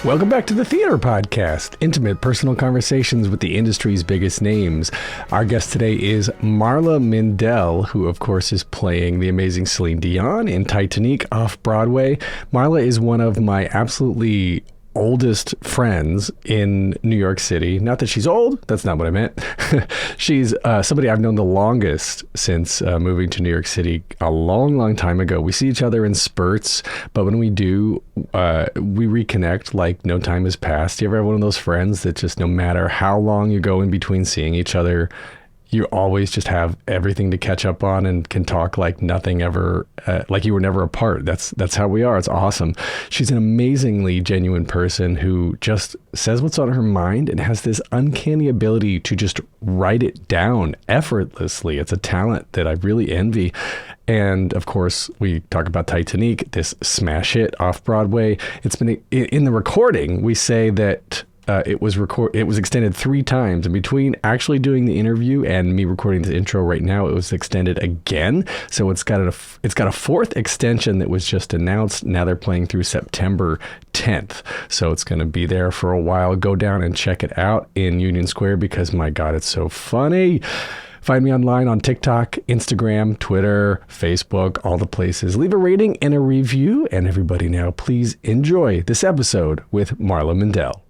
Welcome back to the Theater Podcast, intimate personal conversations with the industry's biggest names. Our guest today is Marla Mindelle, who of course is playing the amazing Celine Dion in Titanique off-Broadway. Marla is one of my absolutely oldest friends in New York City. Not that she's old, that's not what I meant. She's somebody I've known the longest since moving to New York City a long, long time ago. We see each other in spurts, but when we do, we reconnect like no time has passed. You ever have one of those friends that just no matter how long you go in between seeing each other, you always just have everything to catch up on and can talk like nothing ever, like you were never apart. That's how we are. It's awesome. She's an amazingly genuine person who just says what's on her mind and has this uncanny ability to just write it down effortlessly. It's a talent that I really envy. And of course, we talk about Titanique, this smash hit off Broadway. It's been in the recording. We say that it was extended 3 times, and between actually doing the interview and me recording the intro right now, it was extended again. So it's got a 4th extension that was just announced. Now they're playing through September 10th. So it's going to be there for a while. Go down and check it out in Union Square because my God, it's so funny. Find me online on TikTok, Instagram, Twitter, Facebook, all the places. Leave a rating and a review. And everybody now, please enjoy this episode with Marla Mindelle.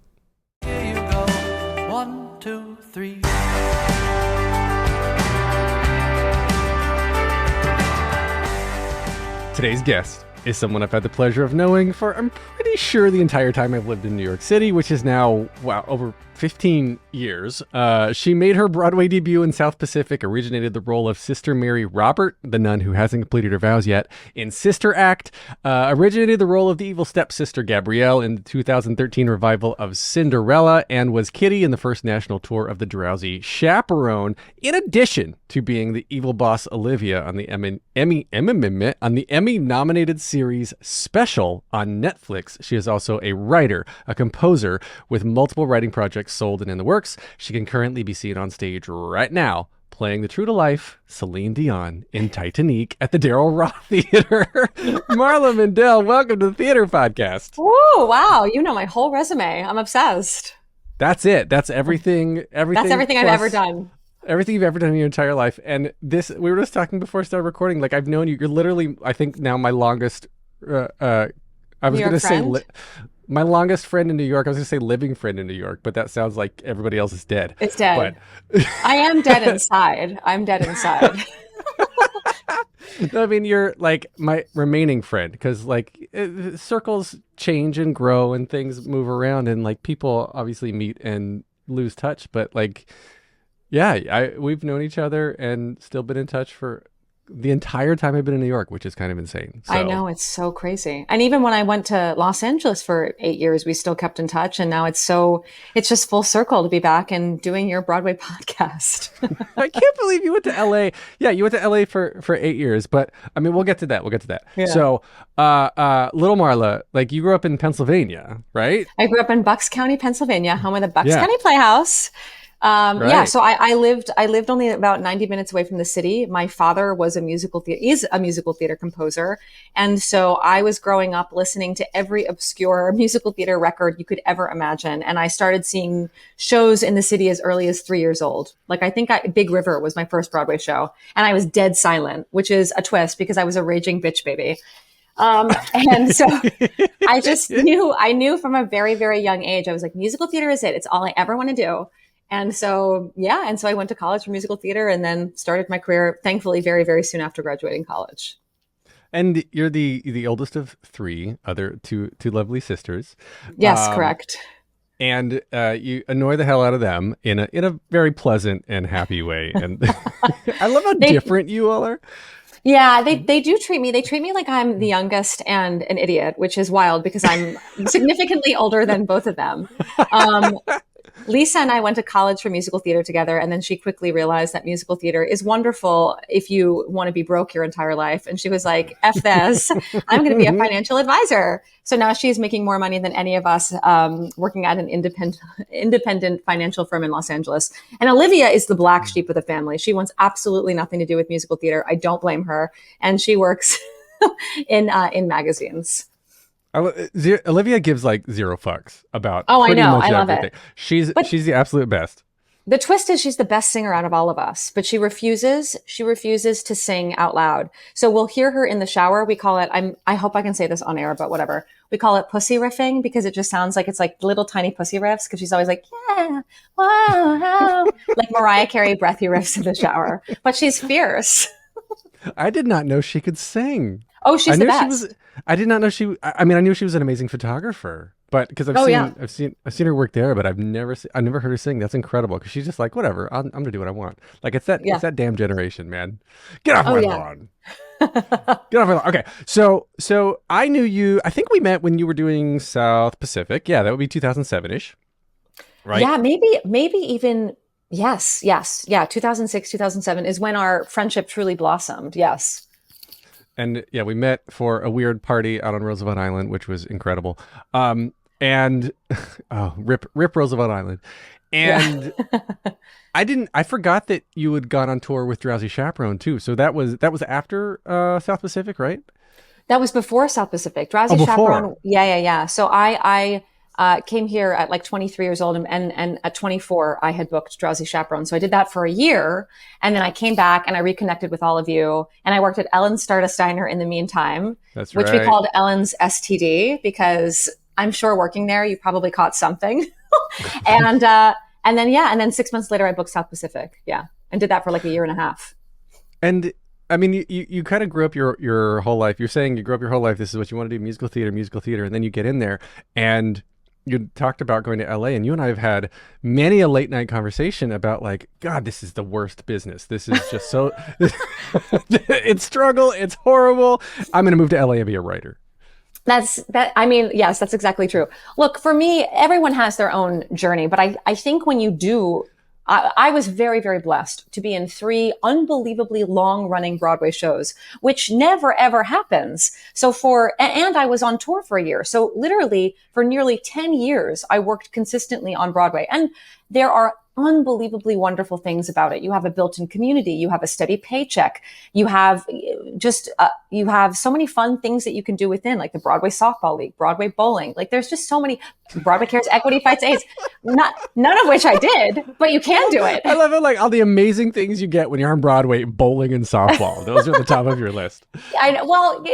Today's guest is someone I've had the pleasure of knowing for, I'm pretty sure, the entire time I've lived in New York City, which is now, wow, over 15 years. She made her Broadway debut in South Pacific, originated the role of Sister Mary Robert, the nun who hasn't completed her vows yet, in Sister Act, originated the role of the evil stepsister Gabrielle in the 2013 revival of Cinderella, and was Kitty in the first national tour of The Drowsy Chaperone, in addition to being the evil boss Olivia on the Emmy-nominated series Special on Netflix. She is also a writer, a composer, with multiple writing projects sold and in the works. She can currently be seen on stage right now playing the true-to-life Celine Dion in Titanique at the Daryl Roth Theater. Marla Mindelle, welcome to the Theater Podcast. Oh, wow. You know my whole resume. I'm obsessed. That's it. That's everything. That's everything I've ever done. Everything you've ever done in your entire life. And this, we were just talking before I started recording, like I've known you, you're literally, I think now my longest, I was going to say, my longest friend in New York. I was going to say living friend in New York, but that sounds like everybody else is dead. It's dead. But I am dead inside. I'm dead inside. I mean, you're like my remaining friend because like circles change and grow and things move around and like people obviously meet and lose touch. But like, yeah, we've known each other and still been in touch for the entire time I've been in New York, which is kind of insane. So. I know, it's so crazy. And even when I went to Los Angeles for 8 years, we still kept in touch. And now it's just full circle to be back and doing your Broadway podcast. I can't believe you went to LA. Yeah, you went to LA for 8 years, but I mean, we'll get to that. Yeah. So, little Marla, like you grew up in Pennsylvania, right? I grew up in Bucks County, Pennsylvania, home of the Bucks County Playhouse. Right. Yeah, so I lived only about 90 minutes away from the city. My father is a musical theater composer. And so I was growing up listening to every obscure musical theater record you could ever imagine. And I started seeing shows in the city as early as 3 years old. Like I think Big River was my first Broadway show. And I was dead silent, which is a twist because I was a raging bitch baby. And so I knew from a very, very young age, I was like, musical theater is it. It's all I ever want to do. And so I went to college for musical theater and then started my career, thankfully, very, very soon after graduating college. And you're the oldest of 3 other two lovely sisters. Yes, correct. And you annoy the hell out of them in a very pleasant and happy way. And I love how different you all are. Yeah, they do treat me like I'm the youngest and an idiot, which is wild because I'm significantly older than both of them. Lisa and I went to college for musical theater together, and then she quickly realized that musical theater is wonderful if you want to be broke your entire life. And she was like, F this, I'm going to be a financial advisor. So now she's making more money than any of us working at an independent financial firm in Los Angeles. And Olivia is the black sheep of the family. She wants absolutely nothing to do with musical theater. I don't blame her. And she works in magazines. Olivia gives like zero fucks about Oh, I pretty know. much I love everything. it. She's the absolute best. The twist is she's the best singer out of all of us, but she refuses to sing out loud. So we'll hear her in the shower. We call it, I hope I can say this on air, but whatever. We call it pussy riffing because it just sounds like it's like little tiny pussy riffs because she's always like, yeah, wow, like Mariah Carey breathy riffs in the shower, but she's fierce. I did not know she could sing. Oh, she's the best. I did not know I mean, I knew she was an amazing photographer, but because I've seen her work there, but I've never heard her sing. That's incredible because she's just like, whatever, I'm gonna do what I want. Like it's that damn generation, man. Get off my lawn. Get off my lawn. Okay, so I knew you. I think we met when you were doing South Pacific. Yeah, that would be 2007-ish, right? Yeah, maybe even. Yes. Yeah. 2006, 2007 is when our friendship truly blossomed. Yes. And yeah, we met for a weird party out on Roosevelt Island, which was incredible. And rip Roosevelt Island. And I forgot that you had gone on tour with Drowsy Chaperone too. So that was after South Pacific, right? That was before South Pacific. Drowsy Chaperone. Yeah. So I came here at like 23 years old and at 24, I had booked Drowsy Chaperone. So I did that for a year. And then I came back and I reconnected with all of you. And I worked at Ellen's Stardust Diner in the meantime, which we called Ellen's STD because I'm sure working there, you probably caught something. and then 6 months later, I booked South Pacific. Yeah. And did that for like a year and a half. And I mean, you kind of grew up your whole life. You're saying you grew up your whole life. This is what you want to do, musical theater. And then you get in there and you talked about going to LA, and you and I have had many a late night conversation about like, God, this is the worst business. This is just so, it's struggle. It's horrible. I'm going to move to LA and be a writer. I mean, yes, that's exactly true. Look, for me, everyone has their own journey, but I think when you do, I was very, very blessed to be in 3 unbelievably long running Broadway shows, which never, ever happens. And I was on tour for a year. So literally for nearly 10 years, I worked consistently on Broadway. And there are unbelievably wonderful things about it. You have a built-in community. You have a steady paycheck. You have you have so many fun things that you can do within, like the Broadway Softball League, Broadway Bowling. Like there's just so many. Broadway Cares Equity Fights AIDS. None of which I did, but you can do it. I love it. Like all the amazing things you get when you're on Broadway, bowling and softball. Those are at the top of your list. I know. Well,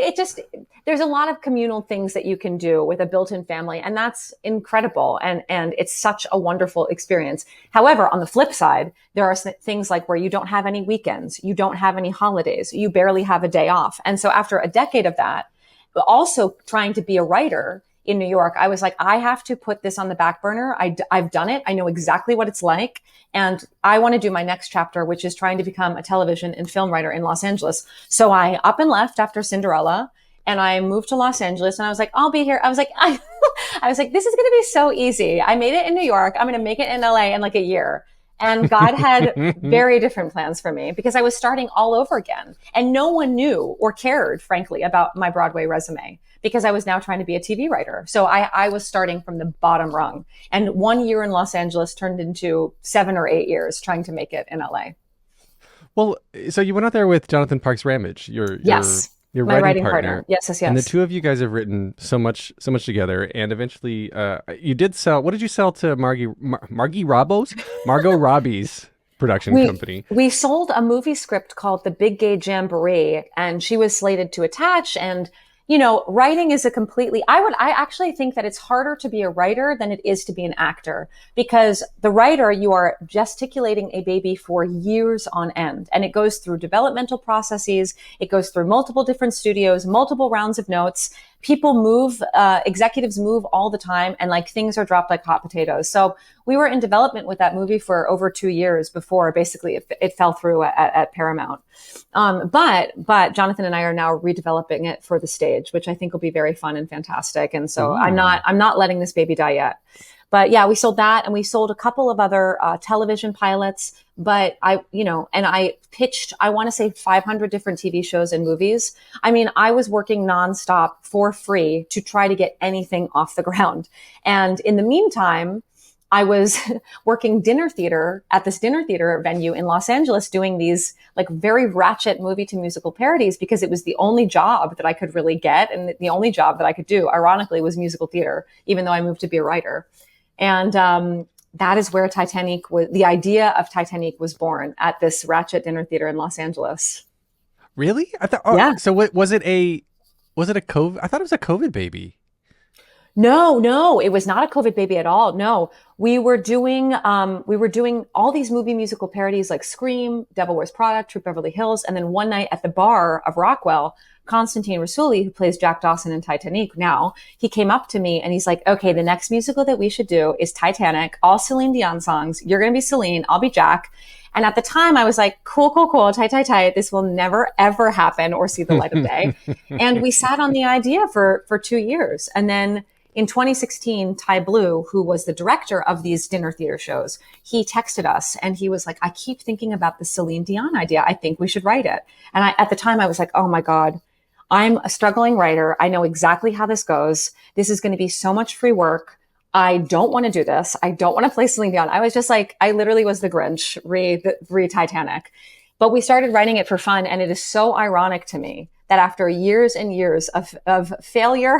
there's a lot of communal things that you can do with a built-in family, and that's incredible. And it's such a wonderful experience. However, on the flip side, there are things like where you don't have any weekends, you don't have any holidays, you barely have a day off. And so after a decade of that, but also trying to be a writer in New York, I was like, I have to put this on the back burner. I've done it. I know exactly what it's like. And I want to do my next chapter, which is trying to become a television and film writer in Los Angeles. So I up and left after Cinderella and I moved to Los Angeles and I was like, I'll be here. I was like, this is going to be so easy. I made it in New York. I'm going to make it in LA in like a year. And God had very different plans for me because I was starting all over again. And no one knew or cared, frankly, about my Broadway resume because I was now trying to be a TV writer. So I was starting from the bottom rung. And 1 year in Los Angeles turned into 7 or 8 years trying to make it in LA. Well, so you went out there with Jonathan Parks Ramage, your my writing partner. Yes. And the two of you guys have written so much together. And eventually, you did sell. What did you sell to Margot Robbie's production company? We sold a movie script called The Big Gay Jamboree, and she was slated to attach. And writing is I actually think that it's harder to be a writer than it is to be an actor, because the writer, you are gesticulating a baby for years on end, and it goes through developmental processes. It goes through multiple different studios, multiple rounds of notes. People move, executives move all the time, and like things are dropped like hot potatoes. So we were in development with that movie for over 2 years before basically it fell through at Paramount. But Jonathan and I are now redeveloping it for the stage, which I think will be very fun and fantastic. And so I'm not letting this baby die yet. But yeah, we sold that, and we sold a couple of other television pilots. But I pitched, I want to say 500 different TV shows and movies. I mean, I was working nonstop for free to try to get anything off the ground. And in the meantime, I was working dinner theater at this dinner theater venue in Los Angeles doing these like very ratchet movie to musical parodies because it was the only job that I could really get. And the only job that I could do, ironically, was musical theater, even though I moved to be a writer. And that is where Titanique was, the idea of Titanique was born, at this ratchet dinner theater in Los Angeles. Really? I thought, yeah. So was it a COVID? I thought it was a COVID baby. No, it was not a COVID baby at all. No, we were doing all these movie musical parodies like Scream, Devil Wears Prada, Troop Beverly Hills. And then one night at the bar of Rockwell, Constantine Rassouli, who plays Jack Dawson in Titanique now, he came up to me and he's like, okay, the next musical that we should do is Titanic, all Celine Dion songs. You're going to be Celine. I'll be Jack. And at the time I was like, cool, tight. This will never, ever happen or see the light of day. And we sat on the idea for 2 years. And then in 2016, Ty Blue, who was the director of these dinner theater shows, he texted us and he was like, I keep thinking about the Celine Dion idea. I think we should write it. And at the time I was like, oh my God, I'm a struggling writer. I know exactly how this goes. This is going to be so much free work. I don't want to do this. I don't want to play Celine Dion. I was just like, I literally was the Grinch, re Titanic. But we started writing it for fun. And it is so ironic to me that after years and years of failure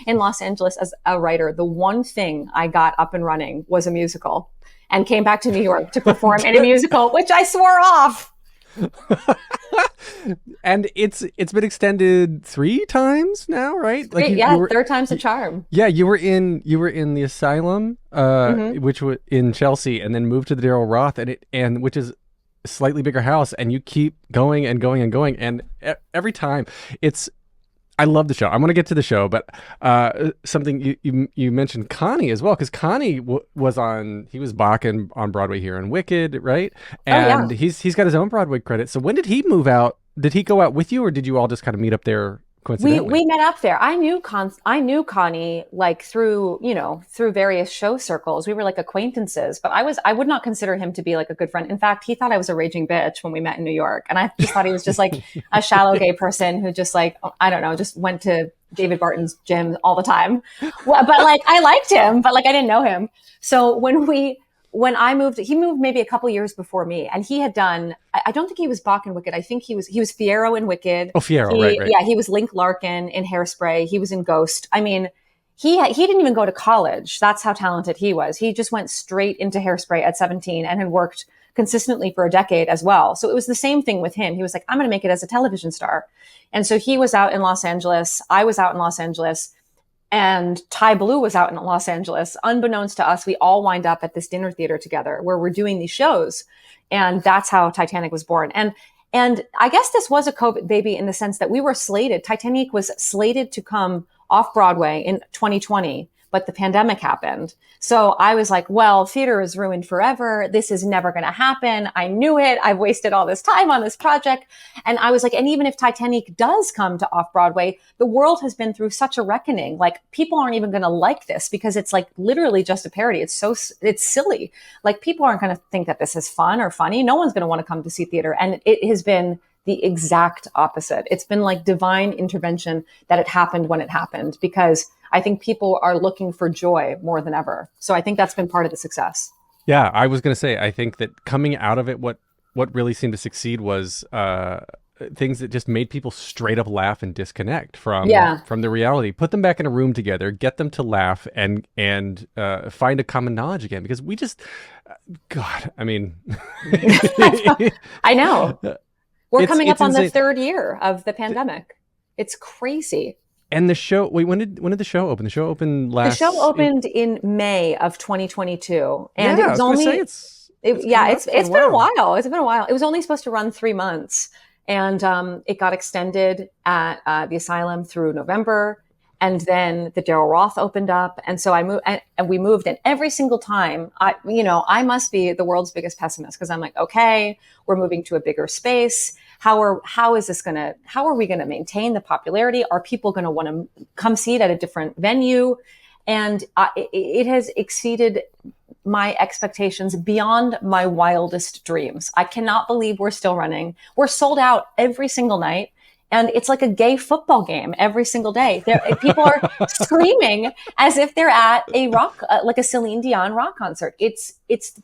in Los Angeles as a writer, the one thing I got up and running was a musical, and came back to New York to perform in a musical, which I swore off. And it's been extended 3 times now, right? Like third time's a charm. Yeah, you were in the Asylum, which was in Chelsea, and then moved to the Daryl Roth, and which is a slightly bigger house, and you keep going and going and going, and every time I love the show. I'm going to get to the show, but something you mentioned Connie as well, because Connie was Bach on Broadway here in Wicked, right? And he's got his own Broadway credit. So when did he move out? Did he go out with you, or did you all just kind of meet up there coincidentally? We met up there. I knew Connie like through various show circles. We were like acquaintances, but I would not consider him to be like a good friend. In fact, he thought I was a raging bitch when we met in New York. And I just thought he was just like a shallow gay person who just like, I don't know, just went to David Barton's gym all the time. But like, I liked him, but like, I didn't know him. So when I moved, he moved maybe a couple years before me, and he had done, I don't think he was Bach in Wicked. I think he was Fiyero in Wicked. Oh, Fiyero, right. Yeah, he was Link Larkin in Hairspray. He was in Ghost. I mean, he didn't even go to college. That's how talented he was. He just went straight into Hairspray at 17 and had worked consistently for a decade as well. So it was the same thing with him. He was like, I'm going to make it as a television star. And so he was out in Los Angeles. I was out in Los Angeles. And Ty Blue was out in Los Angeles. Unbeknownst to us, we all wind up at this dinner theater together where we're doing these shows. And that's how Titanic was born. And I guess this was a COVID baby in the sense that we were slated. Titanic was slated to come off Broadway in 2020, but the pandemic happened. So I was like, well, theater is ruined forever. This is never going to happen. I knew it. I've wasted all this time on this project. And I was like, and even if Titanic does come to off Broadway, the world has been through such a reckoning. Like, people aren't even going to like this because it's like literally just a parody. It's silly. Like, people aren't going to think that this is fun or funny. No one's going to want to come to see theater. And it has been the exact opposite. It's been like divine intervention that it happened when it happened, because I think people are looking for joy more than ever. So I think that's been part of the success. Yeah, I was going to say, I think that coming out of it, what really seemed to succeed was things that just made people straight up laugh and disconnect from the reality. Put them back in a room together, get them to laugh and find a common knowledge again. Because we just, God, I mean. I know. We're coming up on the 3rd year of the pandemic. It's crazy. And the show, wait, when did the show open? The show opened in May of 2022. And yeah, it was only, it's been a while. It's been a while. It was only supposed to run 3 months. And it got extended at the Asylum through November. And then the Daryl Roth opened up. And so I moved, and we moved. And every single time, I must be the world's biggest pessimist, because I'm like, okay, we're moving to a bigger space. How are we going to maintain the popularity? Are people going to want to come see it at a different venue? And it has exceeded my expectations beyond my wildest dreams. I cannot believe we're still running. We're sold out every single night. And it's like a gay football game every single day. People are screaming as if they're at a rock, like a Celine Dion rock concert. It's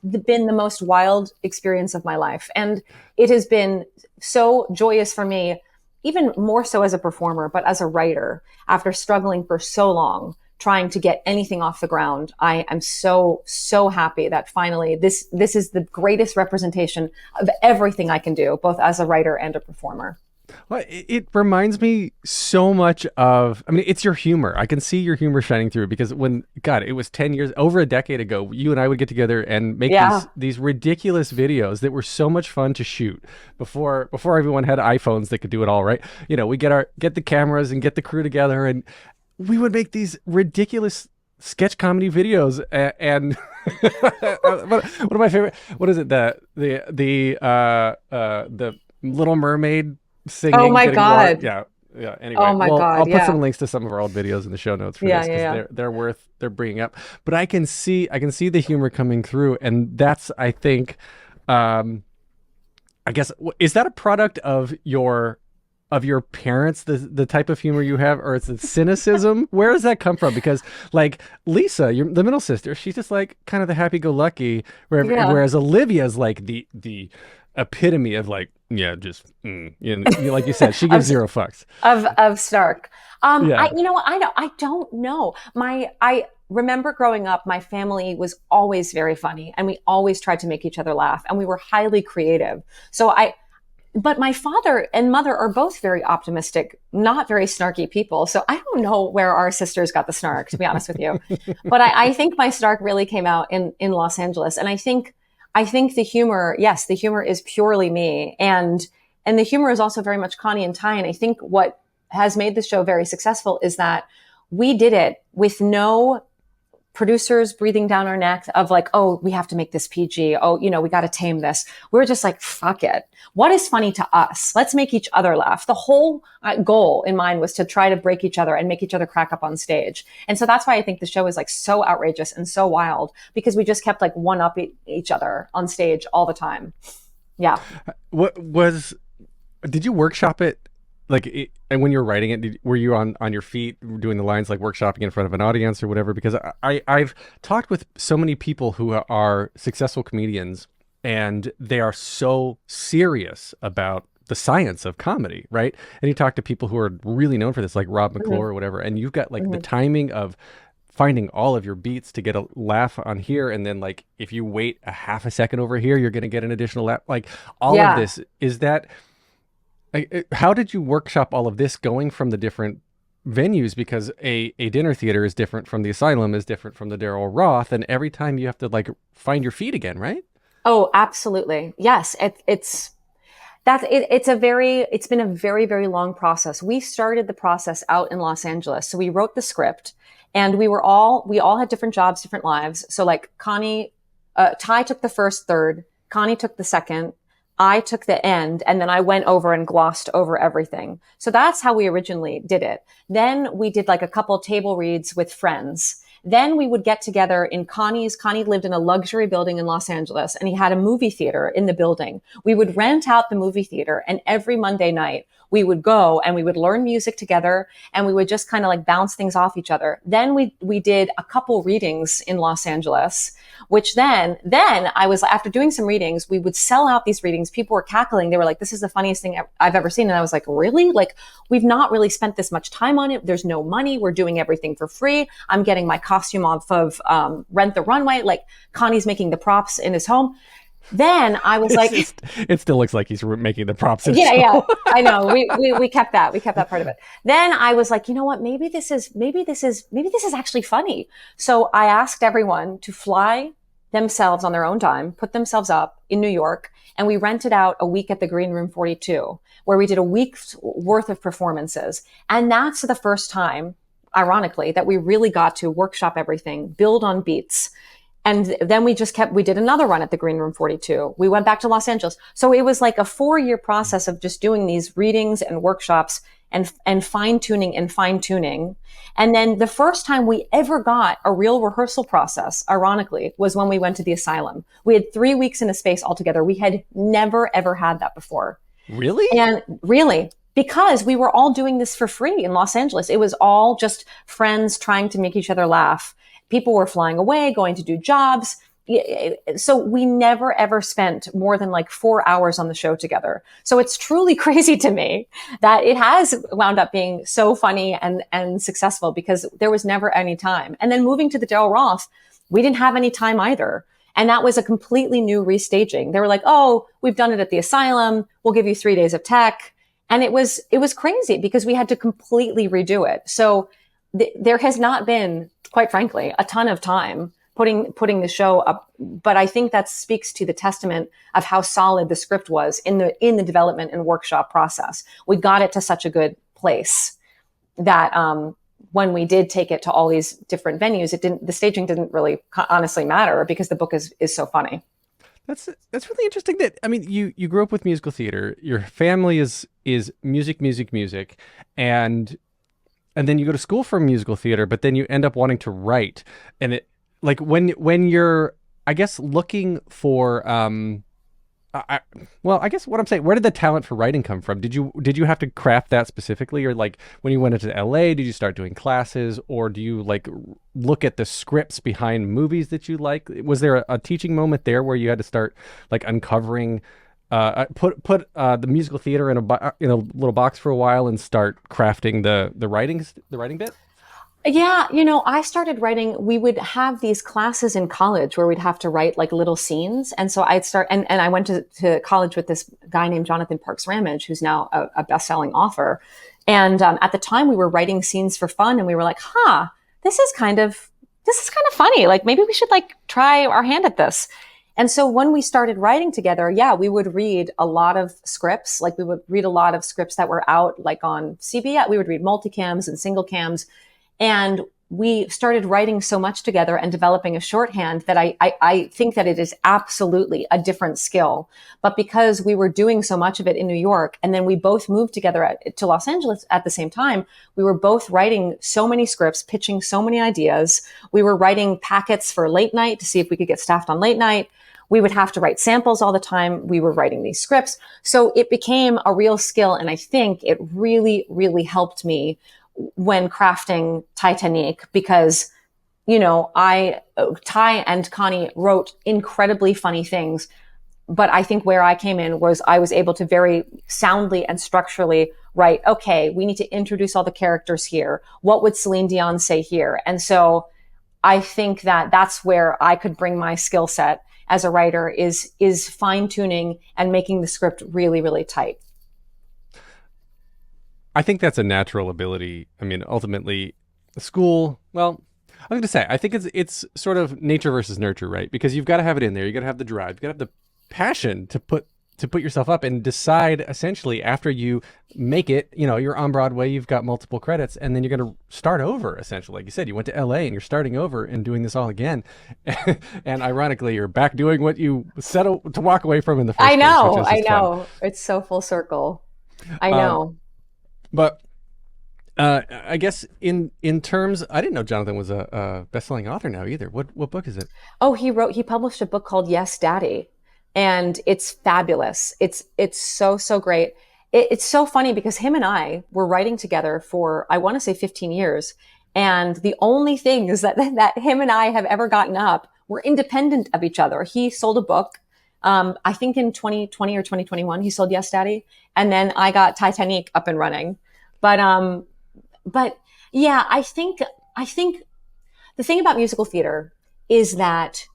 been the most wild experience of my life. And it has been so joyous for me, even more so as a performer, but as a writer, after struggling for so long, trying to get anything off the ground. I am so, so happy that finally this is the greatest representation of everything I can do, both as a writer and a performer. Well, it reminds me so much of, I mean, it's your humor. I can see your humor shining through, because it was 10 years, over a decade ago, you and I would get together and make these ridiculous videos that were so much fun to shoot before everyone had iPhones that could do it all, right? You know, we get the cameras and get the crew together, and we would make these ridiculous sketch comedy videos. And one of my favorite, what is it? The Little Mermaid singing. Oh my God. Yeah. Anyway, oh my God. I'll put some links to some of our old videos in the show notes for this, because they're bringing up. But I can see the humor coming through, and that's, I think, I guess, is that a product of your parents, the type of humor you have, or it's the cynicism? Where does that come from? Because like Lisa, the middle sister, she's just like kind of the happy-go-lucky, whereas Olivia's like the epitome of like, like you said, she gives zero fucks of snark. I don't know. I remember growing up, my family was always very funny, and we always tried to make each other laugh, and we were highly creative. But my father and mother are both very optimistic, not very snarky people. So I don't know where our sisters got the snark, to be honest with you. But I think my snark really came out in Los Angeles. And I think the humor, yes, the humor is purely me. And the humor is also very much Connie and Ty. And I think what has made the show very successful is that we did it with no producers breathing down our neck of like, oh, we have to make this PG. Oh, we got to tame this. We're just like, fuck it. What is funny to us? Let's make each other laugh. The whole goal in mind was to try to break each other and make each other crack up on stage. And so that's why I think the show is like so outrageous and so wild, because we just kept like one up each other on stage all the time. Yeah. Did you workshop it? And when you're writing it, were you on your feet doing the lines, like workshopping in front of an audience or whatever? Because I've talked with so many people who are successful comedians, and they are so serious about the science of comedy, right? And you talk to people who are really known for this, like Rob McClure or whatever, and you've got like the timing of finding all of your beats to get a laugh on here, and then like if you wait a half a second over here, you're going to get an additional laugh. Like all of this, is that... How did you workshop all of this, going from the different venues? Because a dinner theater is different from the Asylum, is different from the Daryl Roth, and every time you have to like find your feet again, right? Oh, absolutely. Yes. It's been a very, very long process. We started the process out in Los Angeles. So we wrote the script, and we all had different jobs, different lives. So like Ty took the first third, Connie took the second, I took the end, and then I went over and glossed over everything. So that's how we originally did it. Then we did like a couple table reads with friends. Then we would get together in Connie lived in a luxury building in Los Angeles, and he had a movie theater in the building. We would rent out the movie theater, and every Monday night we would go and we would learn music together, and we would just kind of like bounce things off each other. Then we did a couple readings in Los Angeles, which then I was, after doing some readings, we would sell out these readings. People were cackling. They were like, this is the funniest thing I've ever seen. And I was like, really? Like, we've not really spent this much time on it. There's no money. We're doing everything for free. I'm getting my costume off of Rent the Runway. Like, Connie's making the props in his home. Then I was like, it still looks like he's making the props. Yeah, I know. We kept that. We kept that part of it. Then I was like, you know what? Maybe this is actually funny. So I asked everyone to fly themselves on their own time, put themselves up in New York, and we rented out a week at the Green Room 42, where we did a week's worth of performances. And that's the first time, ironically, that we really got to workshop everything, build on beats. And then we did another run at the Green Room 42. We went back to Los Angeles. So it was like a 4-year process of just doing these readings and workshops and fine-tuning. And then the first time we ever got a real rehearsal process, ironically, was when we went to the Asylum. We had 3 weeks in a space altogether. We had never, ever had that before. Really? And really. because we were all doing this for free in Los Angeles. It was all just friends trying to make each other laugh. People were flying away, going to do jobs. So we never ever spent more than like 4 hours on the show together. So it's truly crazy to me that it has wound up being so funny and successful, because there was never any time. And then moving to the Daryl Roth, we didn't have any time either. And that was a completely new restaging. They were like, oh, we've done it at the asylum. We'll give you 3 days of tech. And it was crazy because we had to completely redo it. So there has not been, quite frankly, a ton of time putting the show up. But I think that speaks to the testament of how solid the script was in the development and workshop process. We got it to such a good place that, when we did take it to all these different venues, the staging didn't really honestly matter because the book is so funny. That's really interesting. That, I mean, you grew up with musical theater. Your family is music, and then you go to school for musical theater, but then you end up wanting to write. And it, like, when you're, I guess, looking for well, I guess what I'm saying, where did the talent for writing come from? Did you have to craft that specifically, or like when you went into LA, did you start doing classes, or do you like look at the scripts behind movies that you like? Was there a teaching moment there where you had to start like uncovering, put the musical theater in a little box for a while and start crafting the writing bit? Yeah, I started writing. We would have these classes in college where we'd have to write like little scenes. And so I'd start, and I went to college with this guy named Jonathan Parks Ramage, who's now a best-selling author. And at the time we were writing scenes for fun, and we were like, this is kind of funny. Like, maybe we should like try our hand at this. And so when we started writing together, we would read a lot of scripts. Like, we would read a lot of scripts that were out like on CBS. We would read multicams and single cams. And we started writing so much together and developing a shorthand that I think that it is absolutely a different skill. But because we were doing so much of it in New York, and then we both moved together to Los Angeles at the same time, we were both writing so many scripts, pitching so many ideas. We were writing packets for late night to see if we could get staffed on late night. We would have to write samples all the time. We were writing these scripts. So it became a real skill. And I think it really, really helped me when crafting Titanique, because, Ty and Connie wrote incredibly funny things. But I think where I came in was I was able to very soundly and structurally write, okay, we need to introduce all the characters here. What would Celine Dion say here? And so I think that that's where I could bring my skill set as a writer is fine tuning and making the script really, really tight. I think that's a natural ability. I mean, ultimately, school, well, I was going to say, I think it's sort of nature versus nurture, right? Because you've got to have it in there. You got to have the drive. You got to have the passion to put yourself up and decide, essentially, after you make it, you're on Broadway, you've got multiple credits, and then you're going to start over, essentially. Like you said, you went to LA and you're starting over and doing this all again. And ironically, you're back doing what you set to walk away from in the first place. I know. Fun. It's so full circle. I know. But I guess in terms, I didn't know Jonathan was a best-selling author now either. What book is it? Oh, he published a book called Yes, Daddy, and it's fabulous. It's so great. It's so funny because him and I were writing together for, I want to say 15 years. And the only things that him and I have ever gotten up were independent of each other. He sold a book. I think in 2020 or 2021, he sold Yes, Daddy. And then I got Titanique up and running. But yeah, I think the thing about musical theater is that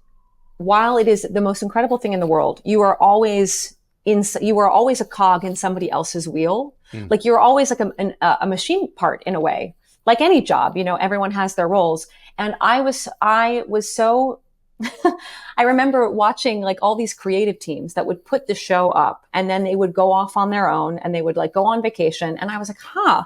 while it is the most incredible thing in the world, you are always a cog in somebody else's wheel. Like, you're always like a machine part in a way, like any job, everyone has their roles. And I was so, I remember watching like all these creative teams that would put the show up and then they would go off on their own and they would like go on vacation. And I was like, I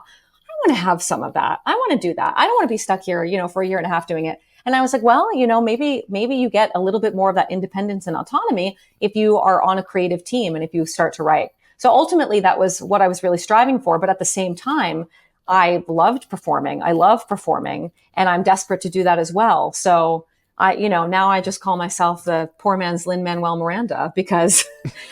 want to have some of that. I want to do that. I don't want to be stuck here, for a year and a half doing it. And I was like, well, maybe you get a little bit more of that independence and autonomy if you are on a creative team and if you start to write. So ultimately that was what I was really striving for. But at the same time, I loved performing. I love performing and I'm desperate to do that as well. So now I just call myself the poor man's Lin-Manuel Miranda because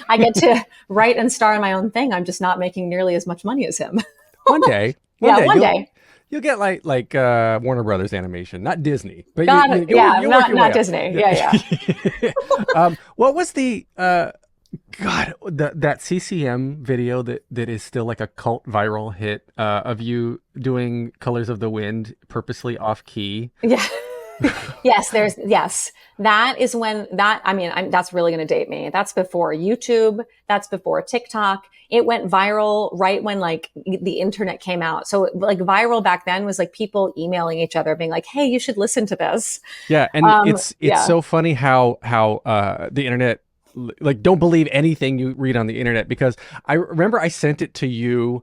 I get to write and star in my own thing. I'm just not making nearly as much money as him. One day. One day. You'll get like Warner Brothers Animation, not Disney, but not Disney. Yeah. What was the that CCM video that is still like a cult viral hit of you doing Colors of the Wind purposely off key? Yeah. Yes. That is when that's really going to date me. That's before YouTube. That's before TikTok. It went viral right when like the internet came out. So like viral back then was like people emailing each other being like, hey, you should listen to this. Yeah. And it's so funny how the internet, like, don't believe anything you read on the internet, because I remember I sent it to you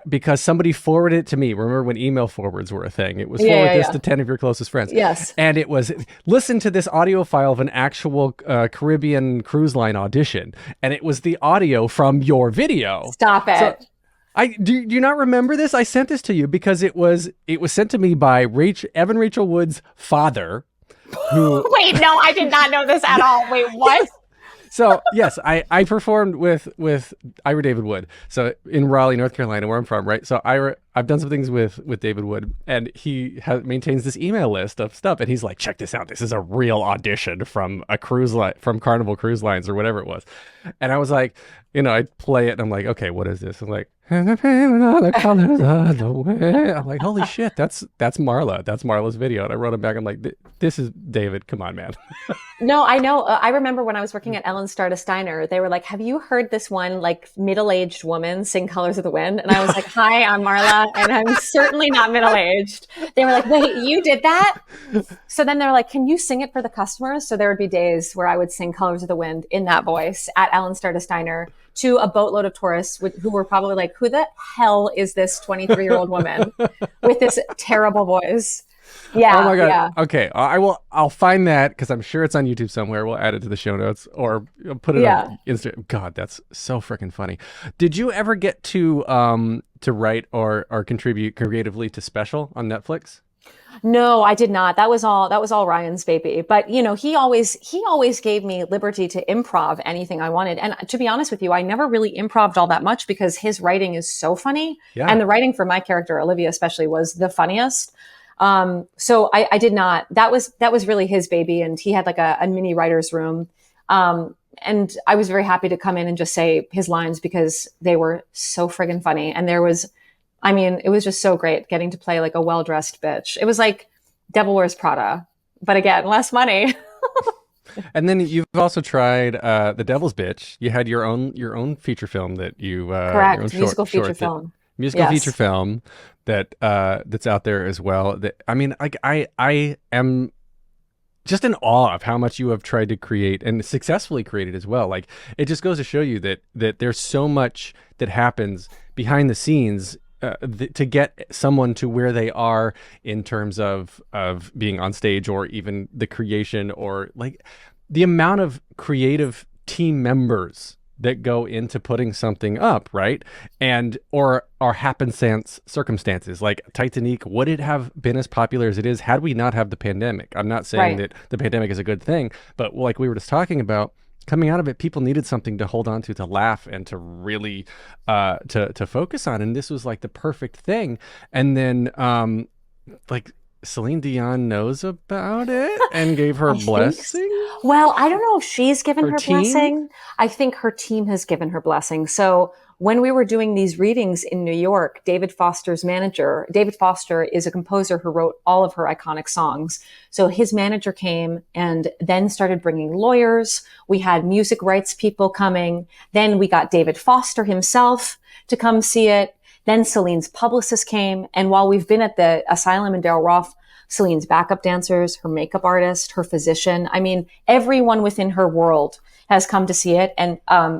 because somebody forwarded it to me. Remember when email forwards were a thing? It was forward this to 10 of your closest friends. Yes. And it was, listen to this audio file of an actual Caribbean cruise line audition. And it was the audio from your video. Stop it. So, do you not remember this? I sent this to you because it was sent to me by Evan Rachel Wood's father. Who... Wait, no, I did not know this at all. Wait, what? So yes, I performed with Ira David Wood. So in Raleigh, North Carolina, where I'm from, right? So I've done some things with David Wood, and he maintains this email list of stuff, and he's like, check this out. This is a real audition from a cruise line, from Carnival Cruise Lines or whatever it was. And I was like, I play it, and I'm like, okay, what is this? I'm like, I'm like, holy shit, that's Marla. That's Marla's video. And I wrote it back. I'm like, this is David. Come on, man. No, I know. I remember when I was working at Ellen Star Steiner, they were like, have you heard this one like middle-aged woman sing Colors of the Wind? And I was like, hi, I'm Marla, and I'm certainly not middle-aged. They were like, wait, you did that? So then they were like, can you sing it for the customers? So there would be days where I would sing Colors of the Wind in that voice at Ellen Star Steiner to a boatload of tourists who were probably like, who the hell is this 23-year-old woman with this terrible voice? Yeah. Oh my God. Yeah. Okay. I'll find that because I'm sure it's on YouTube somewhere. We'll add it to the show notes or put it on Instagram. God, that's so freaking funny. Did you ever get to write or contribute creatively to Special on Netflix? No, I did not. That was all Ryan's baby. But he always gave me liberty to improv anything I wanted. And to be honest with you, I never really improved all that much because his writing is so funny. Yeah. And the writing for my character, Olivia especially, was the funniest. So I did not. That was really his baby, and he had like a mini writer's room. And I was very happy to come in and just say his lines because they were so friggin' funny. And it was just so great getting to play like a well-dressed bitch. It was like Devil Wears Prada, but again, less money. And then you've also tried The Devil's Bitch. You had your own feature film that you correct your own musical feature film. Musical feature film that's out there as well. I am just in awe of how much you have tried to create and successfully created as well. Like, it just goes to show you that there's so much that happens behind the scenes to get someone to where they are in terms of being on stage, or even the creation, or like the amount of creative team members that go into putting something up, right? And or happenstance circumstances. Like Titanique, would it have been as popular as it is had we not have the pandemic? I'm not saying that the pandemic is a good thing, but like we were just talking about, coming out of it, people needed something to hold on to laugh, and to really to focus on. And this was like the perfect thing. And then like Celine Dion knows about it and gave her blessing. Well, I don't know if she's given her blessing. I think her team has given her blessing. So when we were doing these readings in New York, David Foster's manager, David Foster is a composer who wrote all of her iconic songs. So his manager came and then started bringing lawyers. We had music rights people coming. Then we got David Foster himself to come see it. Then Celine's publicist came. And while we've been at the asylum in Darrell Rough, Celine's backup dancers, her makeup artist, her physician, everyone within her world has come to see it. And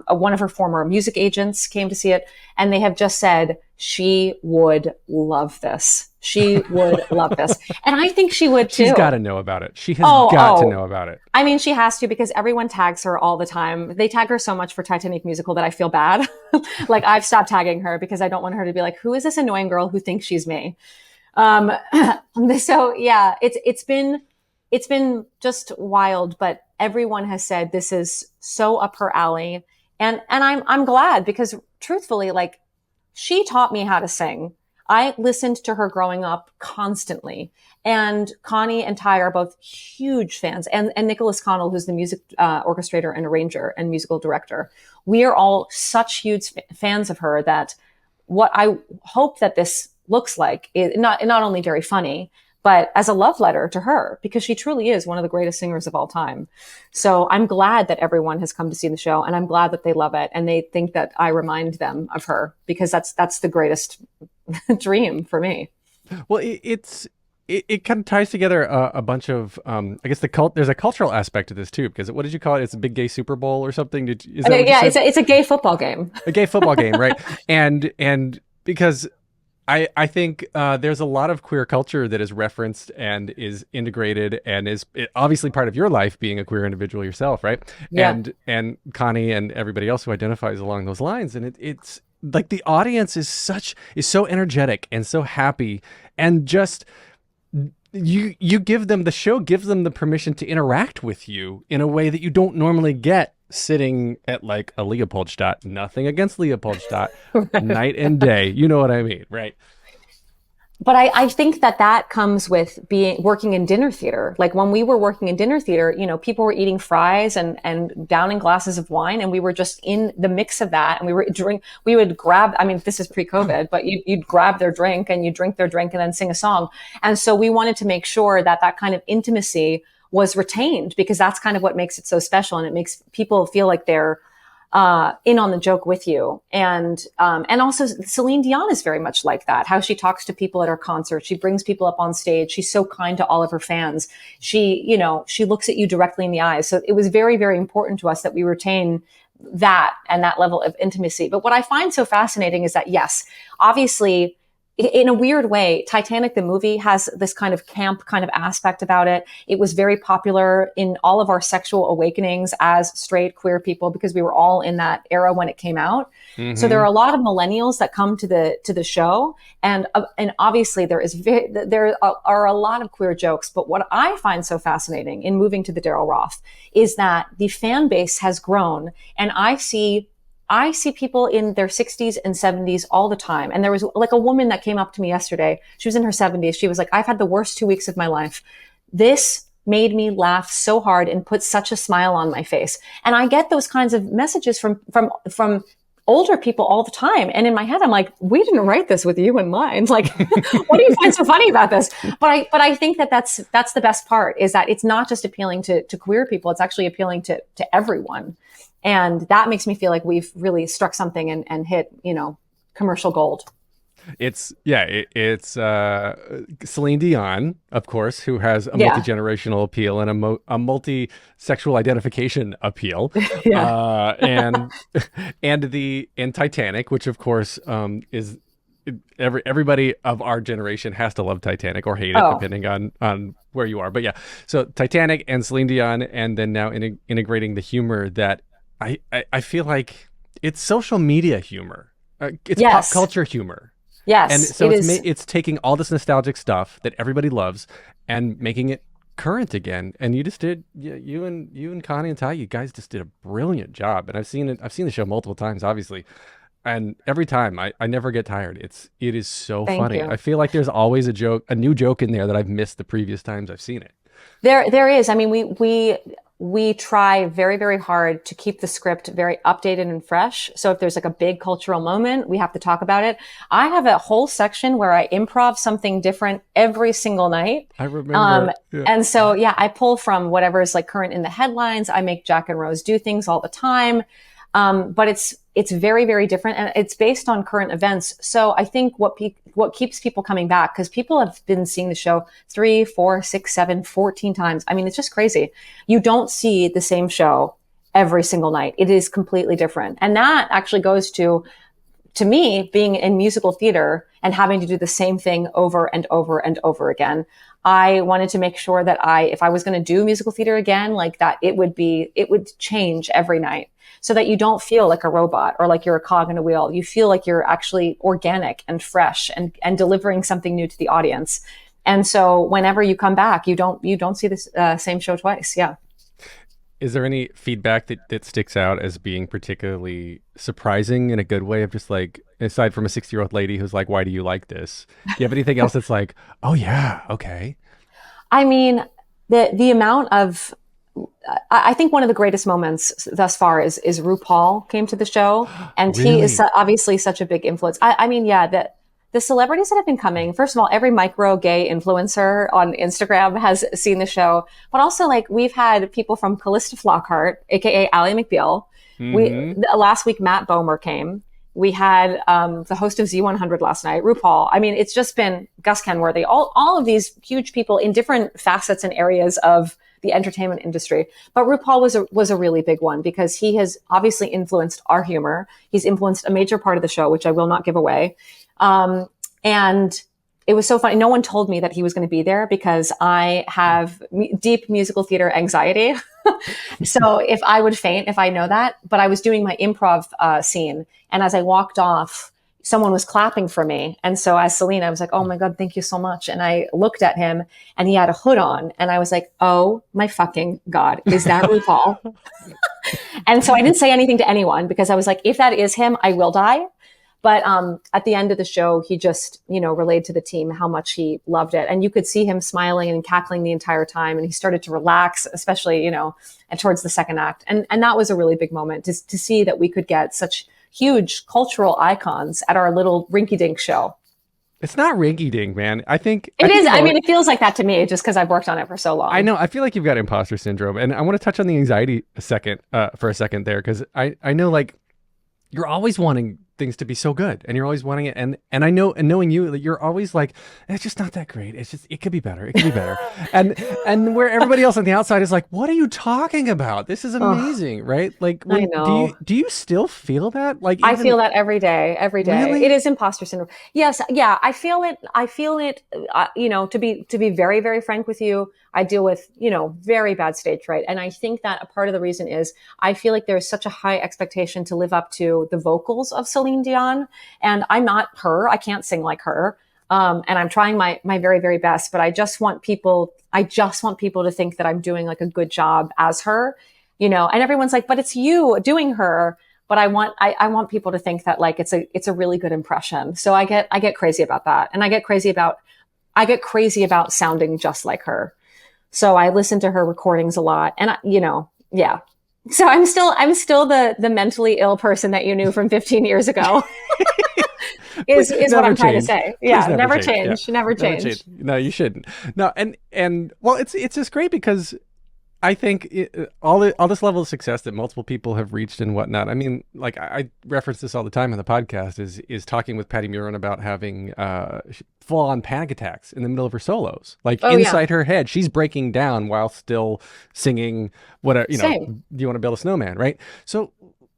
one of her former music agents came to see it. And they have just said, she would love this. She would love this. And I think she would too. She's got to know about it. She has got to know about it. She has to, because everyone tags her all the time. They tag her so much for Titanique musical that I feel bad. Like, I've stopped tagging her because I don't want her to be like, who is this annoying girl who thinks she's me? So yeah, it's it's been just wild, but everyone has said this is so up her alley. And I'm glad, because truthfully, like, she taught me how to sing. I listened to her growing up constantly. And Connie and Ty are both huge fans. And Nicholas Connell, who's the music orchestrator and arranger and musical director. We are all such huge fans of her that what I hope that this looks like is not only very funny, but as a love letter to her, because she truly is one of the greatest singers of all time. So I'm glad that everyone has come to see the show, and I'm glad that they love it and they think that I remind them of her, because that's the greatest dream for me. Well, it kind of ties together a bunch of I guess there's a cultural aspect to this too, because what did you call it? It's a big gay Super Bowl or something. It's a gay football game. A gay football game, right? And because I think there's a lot of queer culture that is referenced and is integrated and is obviously part of your life, being a queer individual yourself, right? Yeah. And Connie and everybody else who identifies along those lines. And it's like the audience is so energetic and so happy, and just you give them, the show gives them the permission to interact with you in a way that you don't normally get sitting at like a Leopoldstadt. Nothing against Leopoldstadt. Right. Night and day. You know what I mean, right? But I think that comes with working in dinner theater. Like when we were working in dinner theater, you know, people were eating fries and downing glasses of wine, and we were just in the mix of that. And we would grab, I mean, this is pre-COVID, but you'd grab their drink and you drink their drink and then sing a song. And so we wanted to make sure that kind of intimacy was retained, because that's kind of what makes it so special. And it makes people feel like they're in on the joke with you. And also Celine Dion is very much like that, how she talks to people at her concerts. She brings people up on stage. She's so kind to all of her fans. She looks at you directly in the eyes. So it was very, very important to us that we retain that and that level of intimacy. But what I find so fascinating is that, yes, obviously, in a weird way, Titanic, the movie, has this kind of camp kind of aspect about it. It was very popular in all of our sexual awakenings as straight queer people, because we were all in that era when it came out. Mm-hmm. So there are a lot of millennials that come to the show, and obviously there are a lot of queer jokes. But what I find so fascinating in moving to the Daryl Roth is that the fan base has grown, and I see people in their 60s and 70s all the time. And there was like a woman that came up to me yesterday. She was in her 70s. She was like, I've had the worst 2 weeks of my life. This made me laugh so hard and put such a smile on my face. And I get those kinds of messages from older people all the time. And in my head, I'm like, we didn't write this with you in mind. Like, what do you find so funny about this? But I think that's the best part, is that it's not just appealing to queer people. It's actually appealing to everyone. And that makes me feel like we've really struck something and hit, commercial gold. It's Celine Dion, of course, who has a multi-generational appeal and a multi-sexual identification appeal. And Titanic, which of course is everybody of our generation has to love Titanic or hate it, depending on where you are. But yeah, so Titanic and Celine Dion, and then now integrating the humor that I feel like it's social media humor. It's pop culture humor. Yes, and so it's taking all this nostalgic stuff that everybody loves and making it current again. And you just did, you and Connie and Ty, you guys just did a brilliant job. And I've seen the show multiple times, obviously, and every time I never get tired. It is so funny. I feel like there's always a new joke in there that I've missed the previous times I've seen it. There is. I mean, we try very, very hard to keep the script very updated and fresh. So if there's like a big cultural moment, we have to talk about it. I have a whole section where I improv something different every single night. I remember. And so, I pull from whatever is like current in the headlines. I make Jack and Rose do things all the time. But it's very, very different, and it's based on current events. So I think what keeps people coming back, because people have been seeing the show 3, 4, 6, 7, 14 times. I mean, it's just crazy. You don't see the same show every single night. It is completely different. And that actually goes to me being in musical theater and having to do the same thing over and over and over again. I wanted to make sure that if I was going to do musical theater again, like that, it would change every night, so that you don't feel like a robot or like you're a cog in a wheel. You feel like you're actually organic and fresh and delivering something new to the audience. And so whenever you come back, you don't see this same show twice. Yeah. Is there any feedback that sticks out as being particularly surprising in a good way, of just like, aside from a 60-year-old lady who's like, why do you like this? Do you have anything else that's like, oh yeah, okay? I mean, the amount of, I think one of the greatest moments thus far is RuPaul came to the show, and Really? he is obviously such a big influence. I mean, yeah, the celebrities that have been coming, first of all, every micro gay influencer on Instagram has seen the show, but also like we've had people from Callista Flockhart, aka Ally McBeal. Last week, Matt Bomer came. We had the host of Z100 last night, RuPaul. I mean, it's just been Gus Kenworthy, all of these huge people in different facets and areas of the entertainment industry. But RuPaul was a really big one because he has obviously influenced our humor. He's influenced a major part of the show, which I will not give away. And it was so funny. No one told me that he was going to be there because I have deep musical theater anxiety. So if I would faint, if I know that, but I was doing my improv scene. And as I walked off, someone was clapping for me. And so as Celine, I was like, oh my God, thank you so much. And I looked at him and he had a hood on. And I was like, oh my fucking God, is that RuPaul? And so I didn't say anything to anyone because I was like, if that is him, I will die. But at the end of the show, he just, relayed to the team how much he loved it. And you could see him smiling and cackling the entire time. And he started to relax, especially, and towards the second act. And that was a really big moment to see that we could get such huge cultural icons at our little rinky-dink show. It's not rinky-dink, man. I think it is. I mean, it feels like that to me just because I've worked on it for so long. I know. I feel like you've got imposter syndrome. And I want to touch on the anxiety for a second there, because I know, like, you're always wanting things to be so good, and you're always wanting it, and I know, and knowing you, you're always like, it's just not that great, it could be better, and where everybody else on the outside is like, what are you talking about, this is amazing, right? Like, I know. do you still feel that? Like, I feel that every day. Really? It is imposter syndrome. Yes, yeah, I feel it. To be very, very frank with you, I deal with, very bad stage fright. And I think that a part of the reason is I feel like there's such a high expectation to live up to the vocals of Celine Dion. And I'm not her. I can't sing like her. And I'm trying my very, very best, but I just want people to think that I'm doing like a good job as her, and everyone's like, but it's you doing her. But I want people to think that like, it's a really good impression. So I get crazy about that. And I get crazy about sounding just like her. So I listen to her recordings a lot, and yeah. So I'm still the mentally ill person that you knew from 15 years ago. is what I'm trying to say. Yeah, never change. Never change. No, you shouldn't. No, and well, it's just great because I think all this level of success that multiple people have reached and whatnot. I mean, like I reference this all the time in the podcast. Is talking with Patty Murin about having full-on panic attacks in the middle of her solos, like inside her head, she's breaking down while still singing. Whatever, Do you want to build a snowman? Right. So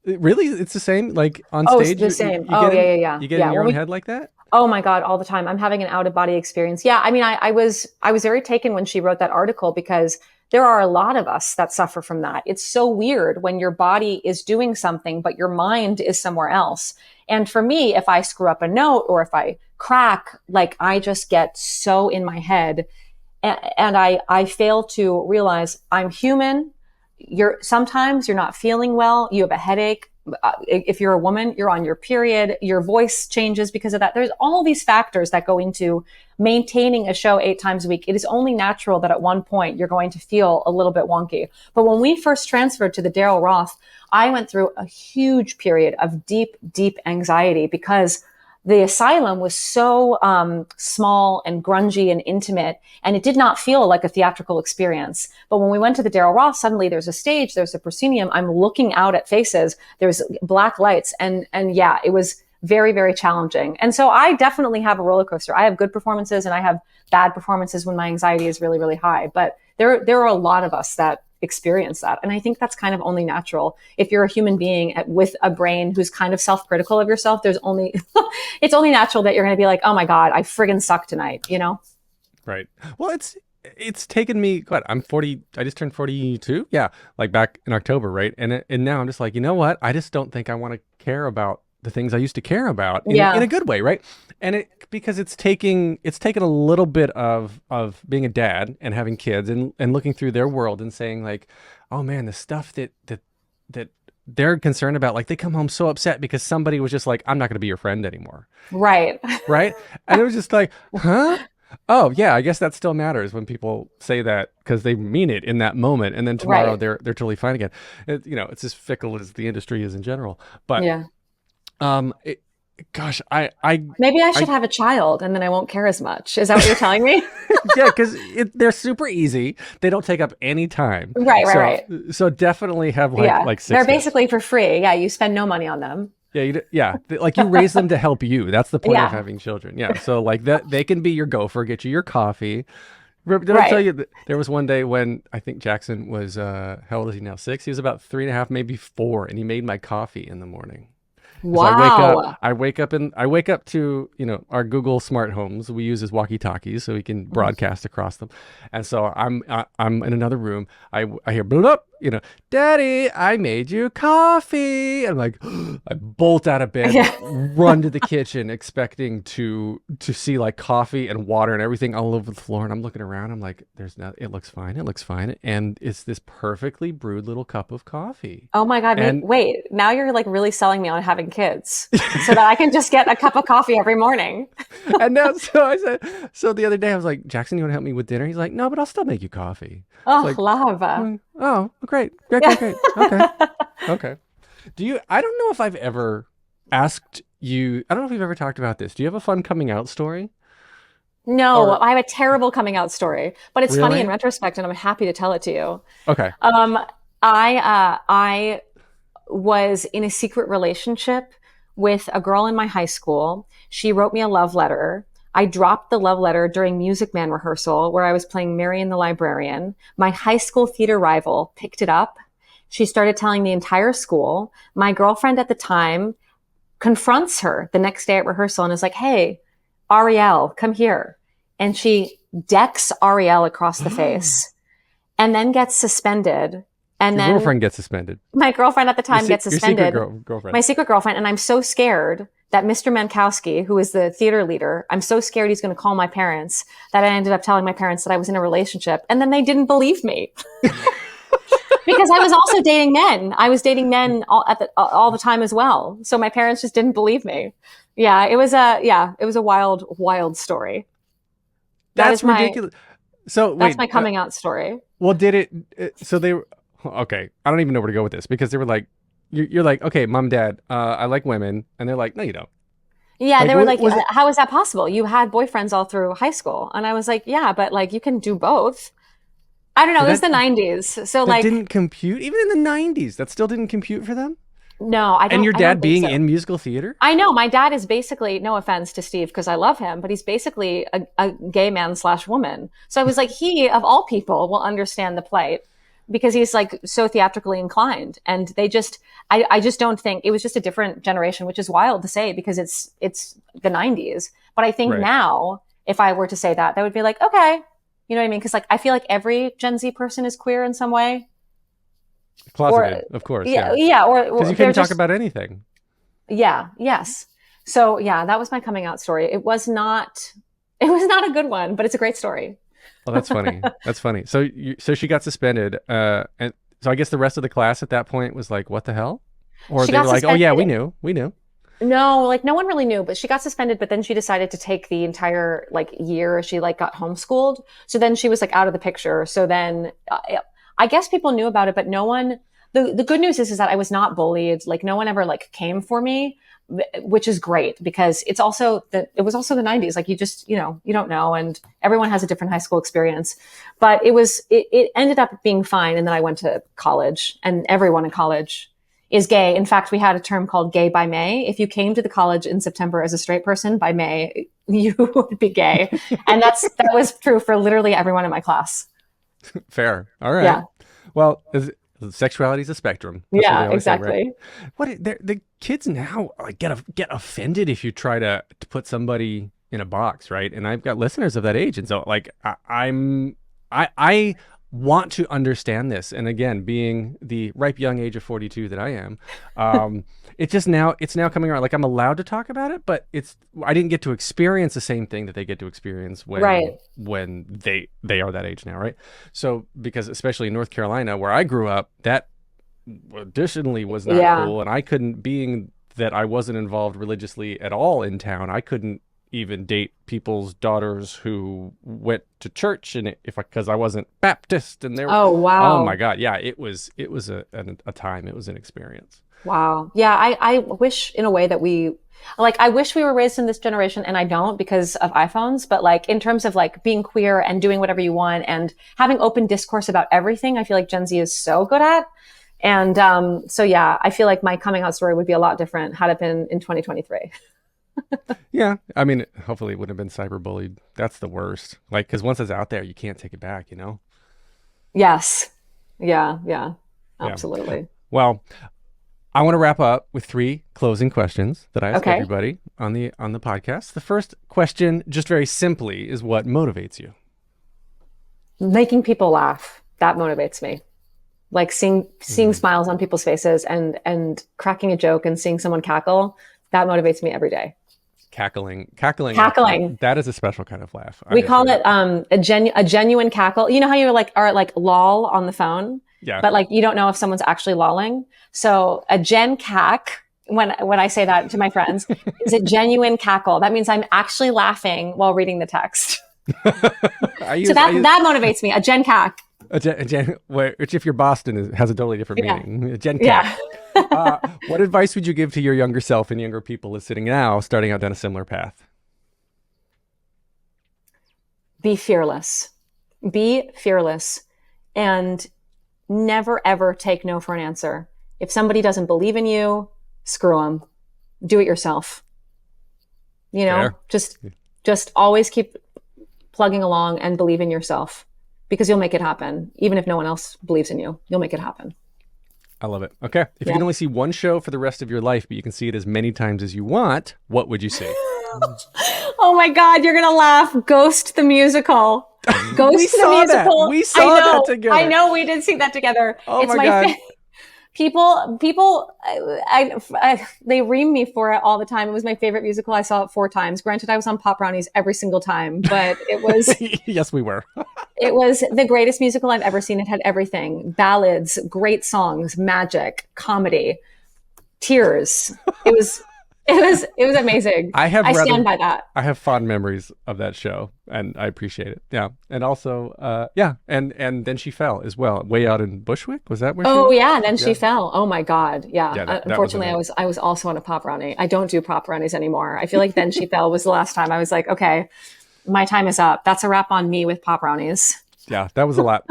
really, it's the same. Like on stage, it's the same. You get in your own head like that. Oh my God, all the time. I'm having an out-of-body experience. Yeah, I mean, I was very taken when she wrote that article because there are a lot of us that suffer from that. It's so weird when your body is doing something, but your mind is somewhere else. And for me, if I screw up a note or if I crack, like I just get so in my head, and I fail to realize I'm human. Sometimes you're not feeling well. You have a headache. If you're a woman, you're on your period, your voice changes because of that. There's all these factors that go into maintaining a show 8 times a week. It is only natural that at one point you're going to feel a little bit wonky. But when we first transferred to the Daryl Roth, I went through a huge period of deep, deep anxiety because the asylum was so small and grungy and intimate, and it did not feel like a theatrical experience. But when we went to the Daryl Roth, suddenly there's a stage, there's a proscenium. I'm looking out at faces. There's black lights, and yeah, it was very, very challenging. And so I definitely have a roller coaster. I have good performances and I have bad performances when my anxiety is really, really high. But there are a lot of us that experience that. And I think that's kind of only natural. If you're a human being with a brain who's kind of self-critical of yourself, it's only natural that you're going to be like, oh my God, I friggin' suck tonight, Right. Well, it's taken me, I'm 40, I just turned 42. Yeah. Like back in October. Right. And now I'm just like, you know what? I just don't think I want to care about the things I used to care about in a good way, right? And because it's taken a little bit of being a dad and having kids and looking through their world and saying like, oh man, the stuff that they're concerned about, like they come home so upset because somebody was just like, I'm not going to be your friend anymore. Right. Right. And it was just like, huh? Oh yeah, I guess that still matters when people say that because they mean it in that moment, and then tomorrow they're totally fine again. It's as fickle as the industry is in general. But gosh, I maybe I should have a child, and then I won't care as much. Is that what you're telling me? Yeah, because they're super easy. They don't take up any time. Right. So definitely have like 6 They're basically for free. Yeah, you spend no money on them. Yeah, like you raise them to help you. That's the point of having children. Yeah, so like that, they can be your gopher, get you your coffee. Did I tell you that there was one day when I think Jackson was, how old is he now? 6? He was about 3.5, maybe 4, and he made my coffee in the morning. Wow. So I wake up to, our Google smart homes we use as walkie-talkies so we can broadcast across them. And so I'm in another room. I hear bloop, Daddy, I made you coffee. And I'm like, I bolt out of bed, run to the kitchen, expecting to see like coffee and water and everything all over the floor. And I'm looking around. I'm like, it looks fine. And it's this perfectly brewed little cup of coffee. Oh my God. Wait, now you're like really selling me on having kids so that I can just get a cup of coffee every morning. And now, so the other day I was like, Jackson, you want to help me with dinner? He's like, no, but I'll still make you coffee. Oh, like, love. Oh, great. Okay. I don't know if I've ever asked you, I don't know if we've ever talked about this. Do you have a fun coming out story? No, I have a terrible coming out story, but it's Really? funny in retrospect, and I'm happy to tell it to you. Okay. I was in a secret relationship with a girl in my high school. She wrote me a love letter. I dropped the love letter during Music Man rehearsal where I was playing Marion the Librarian. My high school theater rival picked it up. She started telling the entire school. My girlfriend at the time confronts her the next day at rehearsal and is like, hey, Ariel, come here. And she decks Ariel across the face and then gets suspended. And Your then girlfriend gets suspended. My girlfriend at the time gets suspended. Your secret girlfriend. My secret girlfriend. And I'm so scared that Mr. Mankowski, who is the theater leader, I'm so scared he's going to call my parents that I ended up telling my parents that I was in a relationship. And then they didn't believe me. Because I was also dating men. I was dating men all the time as well. So my parents just didn't believe me. Yeah, it was a wild, wild story. That's ridiculous. That's my coming out story. Well, so they were, okay, I don't even know where to go with this because they were like, you're like, okay, mom, dad, I like women. And they're like, no, you don't. Yeah, they were like, how is that possible? You had boyfriends all through high school. And I was like, yeah, but like you can do both. I don't know. It was the 90s. So that didn't compute. Even in the 90s, that still didn't compute for them? No, I don't. And your dad being in musical theater? I know. My dad is basically, no offense to Steve, because I love him, but he's basically a gay man / woman. So I was like, he, of all people, will understand the plight because he's like so theatrically inclined. And I just don't think, it was just a different generation, which is wild to say because it's the 90s. But I think now, if I were to say that would be like, okay. You know what I mean? Because like, I feel like every Gen Z person is queer in some way. Closeted, of course. Yeah. Or because you couldn't talk about anything. Yeah. Yes. So yeah, that was my coming out story. It was not a good one, but it's a great story. Well, that's funny. That's funny. So she got suspended, and so I guess the rest of the class at that point was like, "What the hell?" Or they were like, "Oh yeah, we knew." No, like no one really knew, but she got suspended, but then she decided to take the entire like year. She like got homeschooled. So then she was like out of the picture. So then I guess people knew about it, but no one, the good news is that I was not bullied. Like no one ever like came for me, which is great because it was also the 90s. Like you just, you don't know. And everyone has a different high school experience, but it ended up being fine. And then I went to college and everyone in college is gay. In fact, we had a term called gay by May. If you came to the college in September as a straight person, by May, you would be gay. And that was true for literally everyone in my class. Fair. All right. Yeah. Well, sexuality is a spectrum. That's yeah, exactly. Right? The kids now like get offended if you try to put somebody in a box, right? And I've got listeners of that age. And so like I want to understand this. And again, being the ripe young age of 42 that I am, it's now coming around. Like, I'm allowed to talk about it, but I didn't get to experience the same thing that they get to experience when they are that age now, right? So, because especially in North Carolina, where I grew up, that additionally was not cool. And I couldn't, being that I wasn't involved religiously at all in town, I couldn't even date people's daughters who went to church, and because I wasn't Baptist, and oh my God, yeah, it was a time, it was an experience. Wow. Yeah, I wish in a way that I wish we were raised in this generation, and I don't because of iPhones, but like in terms of like being queer and doing whatever you want and having open discourse about everything, I feel like Gen Z is so good at. And so yeah, I feel like my coming out story would be a lot different had it been in 2023. Yeah, I mean, hopefully it wouldn't have been cyberbullied. That's the worst. Like, because once it's out there, you can't take it back, you know? Yes. Yeah. Absolutely. Yeah. Well, I want to wrap up with 3 closing questions that I ask everybody on the podcast. The first question, just very simply, is what motivates you? Making people laugh. That motivates me. Like seeing smiles on people's faces and cracking a joke and seeing someone cackle. That motivates me every day. Cackling. That is a special kind of laugh. We call it a genuine cackle. You know how you are like lol on the phone? Yeah. But like you don't know if someone's actually lolling. So a gen cack, when I say that to my friends, is a genuine cackle. That means I'm actually laughing while reading the text. That motivates me. A gen cack. Which if you're Boston has a totally different meaning. A gen cack. What advice would you give to your younger self and younger people listening now, starting out down a similar path? Be fearless. And never, ever take no for an answer. If somebody doesn't believe in you, screw them. Do it yourself. You know, just always keep plugging along and believe in yourself, because you'll make it happen. Even if no one else believes in you, you'll make it happen. I love it. Okay. If you can only see one show for the rest of your life, but you can see it as many times as you want, what would you see? Oh my God, you're going to laugh. Ghost the musical. We saw that together. I know we did see that together. Oh my God. People, they ream me for it all the time. It was my favorite musical. I saw it 4 times. Granted, I was on Pop Brownies every single time, but it was... Yes, we were. It was the greatest musical I've ever seen. It had everything: ballads, great songs, magic, comedy, tears. It was amazing. I stand by that. I have fond memories of that show, and I appreciate it. Yeah, and also, and then she fell as well, way out in Bushwick. Was that where? Oh yeah, then she fell. Oh my God, yeah. Unfortunately, I was also on a Pop Brownie. I don't do Pop Brownies anymore. I feel like Then She Fell was the last time I was like, okay, my time is up. That's a wrap on me with Pop Brownies. Yeah, that was a lot.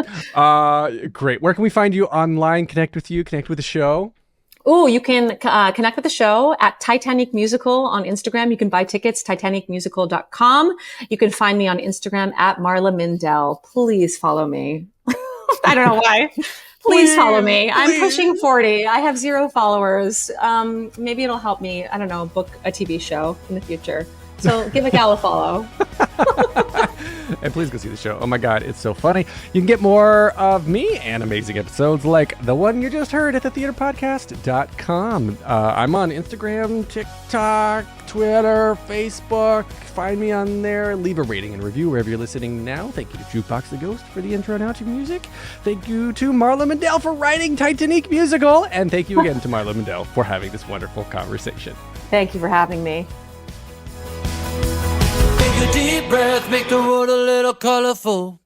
Great. Where can we find you online? Connect with you. Connect with the show. Oh, you can connect with the show at Titanique Musical on Instagram. You can buy tickets, titaniquemusical.com. You can find me on Instagram at Marla Mindelle. Please follow me. I don't know why. Please follow me. I'm pushing 40. I have 0 followers. Maybe it'll help me, I don't know, book a TV show in the future. So give a gal a follow. And please go see the show. Oh my God, it's so funny. You can get more of me and amazing episodes like the one you just heard at thetheaterpodcast.com. I'm on Instagram, TikTok, Twitter, Facebook. Find me on there. Leave a rating and review wherever you're listening now. Thank you to Jukebox the Ghost for the intro and outro music. Thank you to Marla Mindelle for writing Titanique Musical. And thank you again to Marla Mindelle for having this wonderful conversation. Thank you for having me. Take a deep breath, make the world a little colorful.